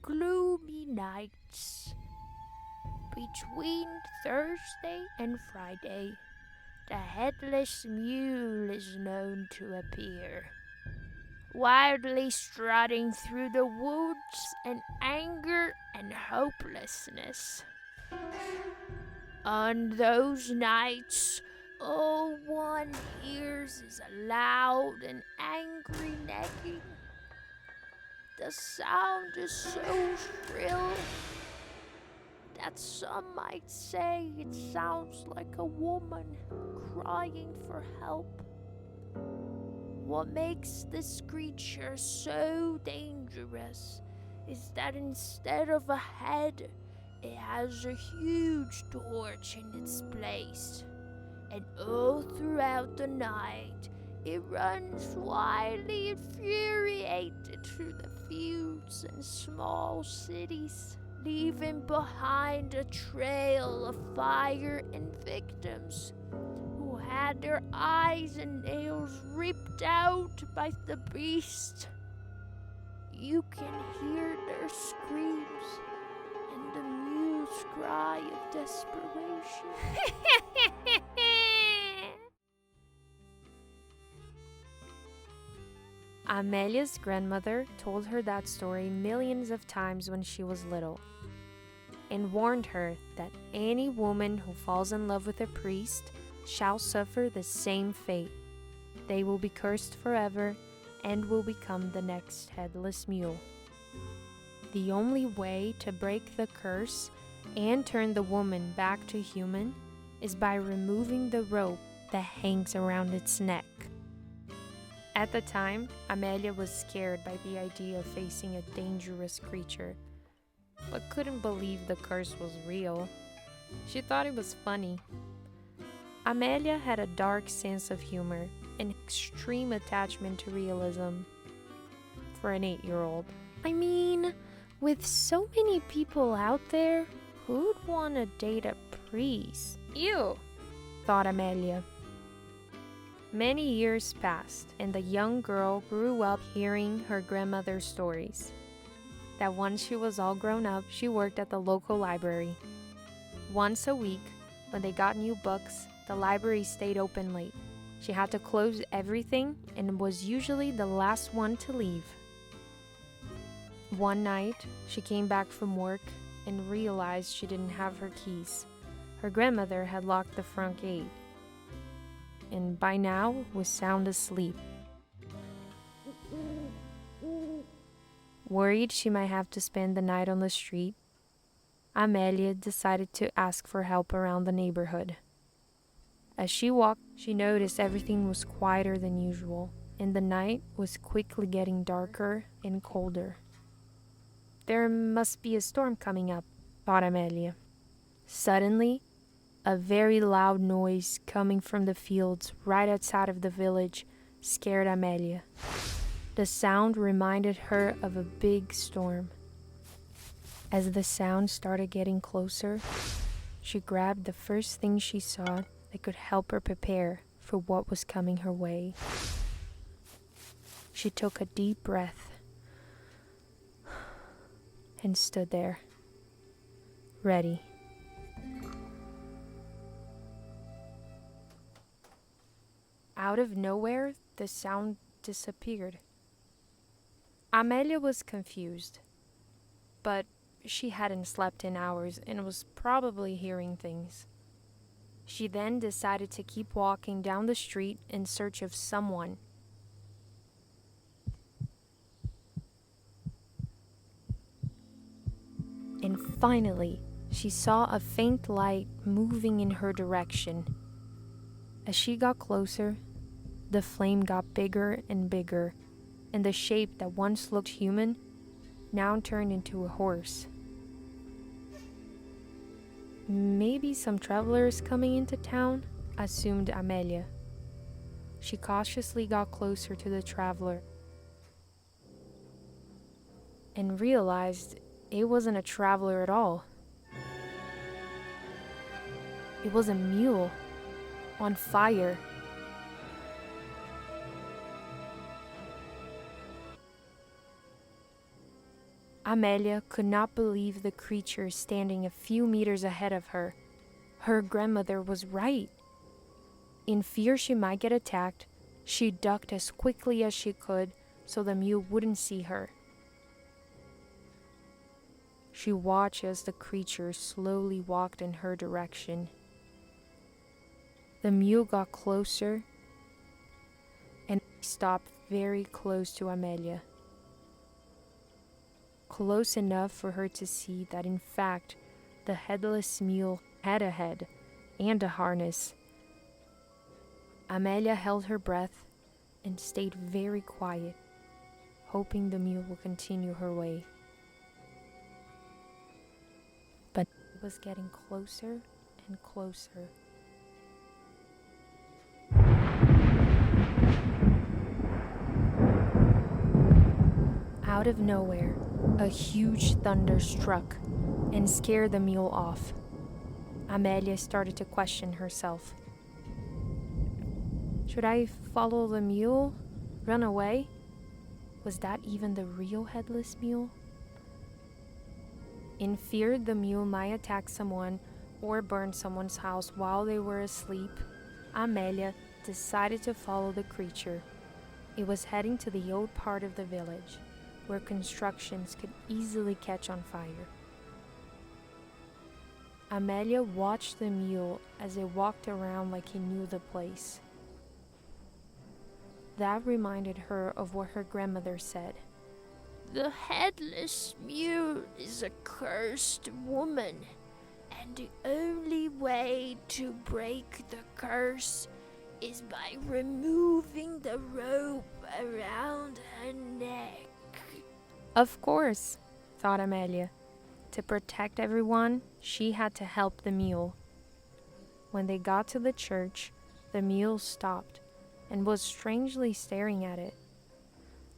gloomy nights. Between Thursday and Friday, the headless mule is known to appear, wildly strutting through the woods in anger and hopelessness. On those nights, all one hears is a loud and angry nagging. The sound is so shrill that some might say it sounds like a woman crying for help. What makes this creature so dangerous is that instead of a head, it has a huge torch in its place, and all throughout the night it runs wildly infuriated through the fields and small cities, leaving behind a trail of fire and victims who had their eyes and nails ripped out by the beast. You can hear their screams and the mule's cry of desperation. Amelia's grandmother told her that story millions of times when she was little, and warned her that any woman who falls in love with a priest shall suffer the same fate. They will be cursed forever and will become the next headless mule. The only way to break the curse and turn the woman back to human is by removing the rope that hangs around its neck. At the time, Amelia was scared by the idea of facing a dangerous creature, but couldn't believe the curse was real. She thought it was funny. Amelia had a dark sense of humor and extreme attachment to realism for an 8-year-old. I mean, with so many people out there, who'd want to date a priest? Ew, thought Amelia. Many years passed, and the young girl grew up hearing her grandmother's stories. That once she was all grown up, she worked at the local library. Once a week, when they got new books, the library stayed open late. She had to close everything and was usually the last one to leave. One night, she came back from work and realized she didn't have her keys. Her grandmother had locked the front gate, and by now was sound asleep. Worried she might have to spend the night on the street, Amelia decided to ask for help around the neighborhood. As she walked, she noticed everything was quieter than usual, and the night was quickly getting darker and colder. There must be a storm coming up, thought Amelia. Suddenly, a very loud noise coming from the fields right outside of the village scared Amelia. The sound reminded her of a big storm. As the sound started getting closer, she grabbed the first thing she saw that could help her prepare for what was coming her way. She took a deep breath and stood there, ready. Out of nowhere, the sound disappeared. Amelia was confused, but she hadn't slept in hours and was probably hearing things. She then decided to keep walking down the street in search of someone. And finally, she saw a faint light moving in her direction. As she got closer, the flame got bigger and bigger, and the shape that once looked human now turned into a horse. Maybe some travelers coming into town, assumed Amelia. She cautiously got closer to the traveler and realized it wasn't a traveler at all. It was a mule on fire. Amelia could not believe the creature standing a few meters ahead of her. Her grandmother was right. In fear she might get attacked, she ducked as quickly as she could so the mule wouldn't see her. She watched as the creature slowly walked in her direction. The mule got closer and stopped very close to Amelia. Close enough for her to see that in fact the headless mule had a head and a harness. Amelia held her breath and stayed very quiet, hoping the mule would continue her way. But it was getting closer and closer. Out of nowhere, a huge thunder struck and scared the mule off. Amelia started to question herself. Should I follow the mule? Run away? Was that even the real headless mule? In fear the mule might attack someone or burn someone's house while they were asleep, Amelia decided to follow the creature. It was heading to the old part of the village, where constructions could easily catch on fire. Amelia watched the mule as it walked around like he knew the place. That reminded her of what her grandmother said. The headless mule is a cursed woman, and the only way to break the curse is by removing the rope around her neck. Of course, thought Amelia. To protect everyone, she had to help the mule. When they got to the church, the mule stopped and was strangely staring at it.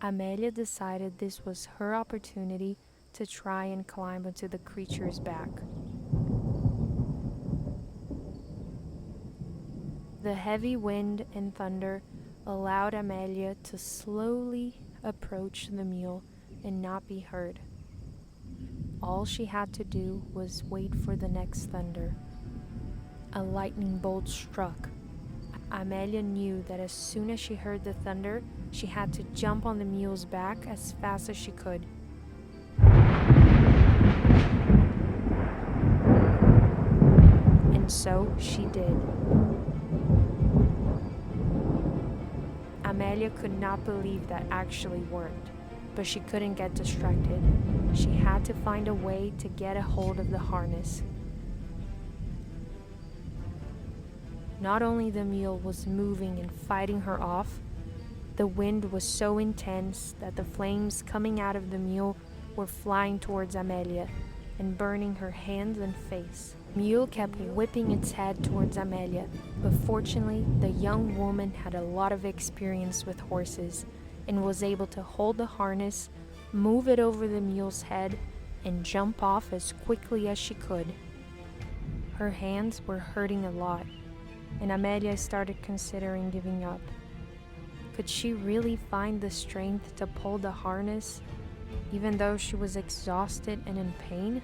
Amelia decided this was her opportunity to try and climb onto the creature's back. The heavy wind and thunder allowed Amelia to slowly approach the mule and not be heard. All she had to do was wait for the next thunder. A lightning bolt struck. Amelia knew that as soon as she heard the thunder, she had to jump on the mule's back as fast as she could. And so she did. Amelia could not believe that actually worked, but she couldn't get distracted. She had to find a way to get a hold of the harness. Not only the mule was moving and fighting her off, the wind was so intense that the flames coming out of the mule were flying towards Amelia and burning her hands and face. Mule kept whipping its head towards Amelia, but fortunately the young woman had a lot of experience with horses and was able to hold the harness, move it over the mule's head, and jump off as quickly as she could. Her hands were hurting a lot, and Amelia started considering giving up. Could she really find the strength to pull the harness, even though she was exhausted and in pain?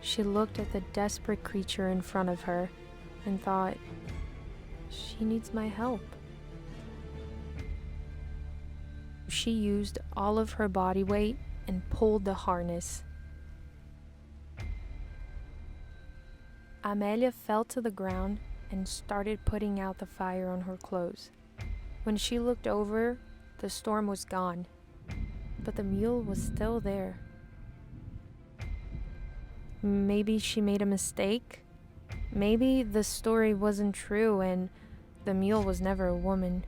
She looked at the desperate creature in front of her and thought, she needs my help. She used all of her body weight and pulled the harness. Amelia fell to the ground and started putting out the fire on her clothes. When she looked over, the storm was gone, but the mule was still there. Maybe she made a mistake. Maybe the story wasn't true and the mule was never a woman.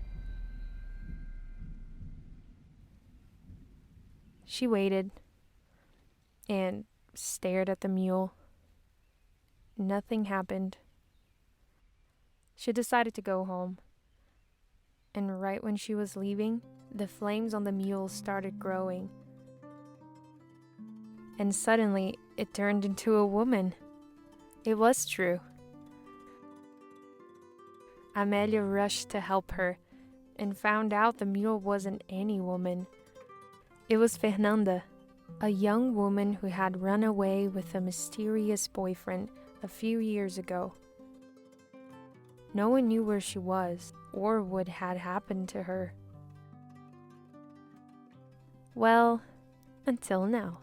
She waited and stared at the mule. Nothing happened. She decided to go home. And right when she was leaving, the flames on the mule started growing. And suddenly, it turned into a woman. It was true. Amelia rushed to help her, and found out the mule wasn't any woman. It was Fernanda, a young woman who had run away with a mysterious boyfriend a few years ago. No one knew where she was or what had happened to her. Well, until now.